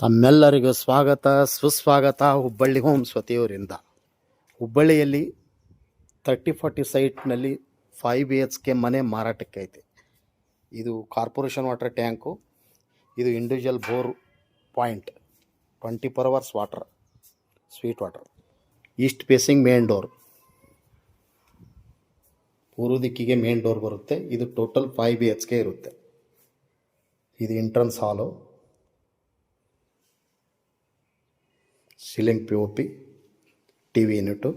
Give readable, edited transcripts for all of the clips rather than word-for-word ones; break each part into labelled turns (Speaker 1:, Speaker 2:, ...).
Speaker 1: ತಮ್ಮೆಲ್ಲರಿಗೂ ಸ್ವಾಗತ ಸುಸ್ವಾಗತ ಹುಬ್ಬಳ್ಳಿ ಹೋಮ್ಸ್ ವತಿಯವರಿಂದ. ಹುಬ್ಬಳ್ಳಿಯಲ್ಲಿ 30-40 ಸೈಟ್ನಲ್ಲಿ 5 BHK ಮನೆ ಮಾರಾಟಕ್ಕೆ ಐತೆ. ಇದು ಕಾರ್ಪೊರೇಷನ್ ವಾಟರ್ ಟ್ಯಾಂಕು, ಇದು individual bore point, 24 hours water, sweet water. East facing main door, ಪೂರ್ವ ದಿಕ್ಕಿಗೆ ಮೇನ್ ಡೋರ್ ಬರುತ್ತೆ. ಇದು ಟೋಟಲ್ 5 BHK ಇರುತ್ತೆ. ಇದು ಎಂಟ್ರನ್ಸ್ ಹಾಲು, ಸೀಲಿಂಗ್ POP, TV ಯೂನಿಟು,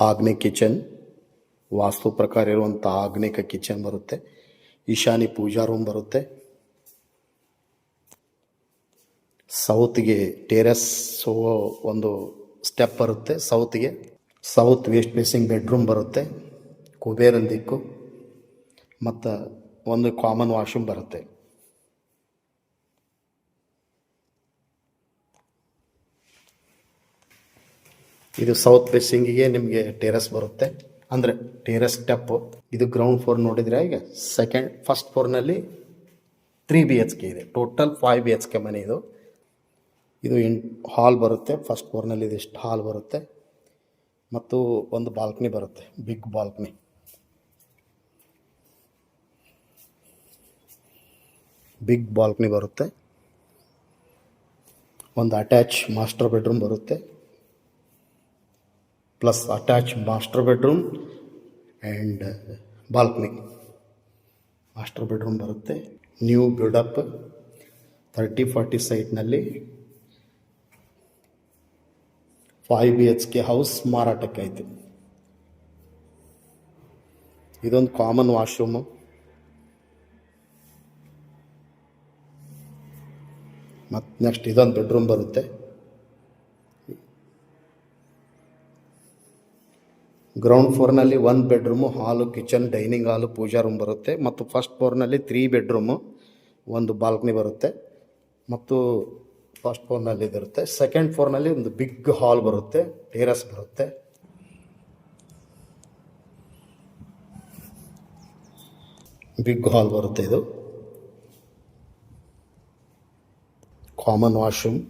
Speaker 1: ಆಗ್ನೇಯ ಕಿಚನ್, ವಾಸ್ತು ಪ್ರಕಾರ ಇರುವಂಥ ಆಗ್ನೇಯ ಕಿಚನ್ ಬರುತ್ತೆ. ಈಶಾನ್ಯ ಪೂಜಾ ರೂಮ್ ಬರುತ್ತೆ. ಸೌತ್ಗೆ ಟೆರೆಸ್ ಒಂದು ಸ್ಟೆಪ್ ಬರುತ್ತೆ. ಸೌತ್ ವೆಸ್ಟ್ ಫೇಸಿಂಗ್ ಬೆಡ್ರೂಮ್ ಬರುತ್ತೆ. ಕುಬೇರನ ದಿಕ್ಕು ಮತ್ತು ಒಂದು ಕಾಮನ್ ವಾಶ್ರೂಮ್ ಬರುತ್ತೆ. ಇದು ಸೌತ್ ಫೇಸಿಂಗಿಗೆ ನಿಮಗೆ ಟೆರೆಸ್ ಬರುತ್ತೆ, ಅಂದರೆ ಟೆರೆಸ್ ಸ್ಟೆಪ್ಪು. ಇದು ಗ್ರೌಂಡ್ ಫ್ಲೋರ್ ನೋಡಿದರೆ ಈಗ ಫಸ್ಟ್ ಫ್ಲೋರ್ನಲ್ಲಿ 3 BHK ಇದೆ. ಟೋಟಲ್ 5 BHK ಮನೆ ಇದು. ಇದು ಹಾಲ್ ಬರುತ್ತೆ. ಫಸ್ಟ್ ಫ್ಲೋರ್ನಲ್ಲಿ ಇದಿಷ್ಟು ಹಾಲ್ ಬರುತ್ತೆ ಮತ್ತು ಒಂದು ಬಾಲ್ಕನಿ ಬರುತ್ತೆ, ಬಿಗ್ ಬಾಲ್ಕನಿ ಬರುತ್ತೆ. ಒಂದು ಅಟ್ಯಾಚ್ ಮಾಸ್ಟರ್ ಬೆಡ್ರೂಮ್ ಬರುತ್ತೆ, plus attach master bedroom and balcony. Master bedroom ಬರುತ್ತೆ. ನ್ಯೂ ಬಿಲ್ಡಪ್ 30-40 ಸೈಟ್ನಲ್ಲಿ 5 BHK ಹೌಸ್ ಮಾರಾಟಕ್ಕೆ ಐತೆ. ಇದೊಂದು ಕಾಮನ್ ವಾಶ್ರೂಮು, ಮತ್ತು ನೆಕ್ಸ್ಟ್ ಇದೊಂದು ಬೆಡ್ರೂಮ್ ಬರುತ್ತೆ. ಗ್ರೌಂಡ್ ಫ್ಲೋರ್ನಲ್ಲಿ 1 ಬೆಡ್ರೂಮು, ಹಾಲು, ಕಿಚನ್, ಡೈನಿಂಗ್ ಹಾಲು, ಪೂಜಾ ರೂಮ್ ಬರುತ್ತೆ. ಮತ್ತು ಫಸ್ಟ್ ಫ್ಲೋರ್ನಲ್ಲಿ 3 ಬೆಡ್ರೂಮು, ಒಂದು ಬಾಲ್ಕನಿ ಬರುತ್ತೆ ಮತ್ತು ಫಸ್ಟ್ ಫ್ಲೋರ್ನಲ್ಲಿ ಇದಿರುತ್ತೆ. ಸೆಕೆಂಡ್ ಫ್ಲೋರ್ನಲ್ಲಿ ಒಂದು ಬಿಗ್ ಹಾಲ್ ಬರುತ್ತೆ, ಟೆರೆಸ್ ಬರುತ್ತೆ. ಬಿಗ್ ಹಾಲ್ ಬರುತ್ತೆ. ಇದು common washroom,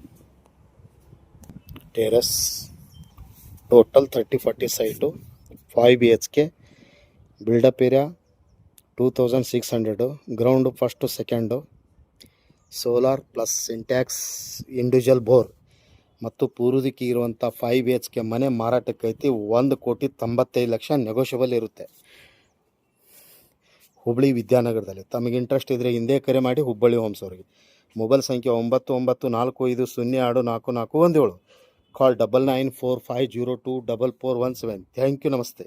Speaker 1: terrace. Total 30-40 site, 5 BHK. Built up area 2600. Ground first, second. Solar plus Sintex, individual bore ಮತ್ತು ಪೂರ್ವ ದಿಕ್ಕಿಗೆ ಇರುವಂಥ 5 BHK ಮನೆ ಮಾರಾಟಕ್ಕೈತಿ. 1,95,00,000 ನೆಗೋಷಿಯಬಲ್ ಇರುತ್ತೆ. ಹುಬ್ಬಳ್ಳಿ ವಿದ್ಯಾನಗರದಲ್ಲಿ. ತಮಗೆ ಇಂಟ್ರೆಸ್ಟ್ ಇದ್ದರೆ ಹಿಂದೆ ಕರೆ ಮಾಡಿ ಹುಬ್ಬಳ್ಳಿ ಹೋಮ್ಸ್ ಅವರಿಗೆ. ಮೊಬೈಲ್ ಸಂಖ್ಯೆ 9945024417. ಕಾಲ್ 9945024417. ಥ್ಯಾಂಕ್ ಯು, ನಮಸ್ತೆ.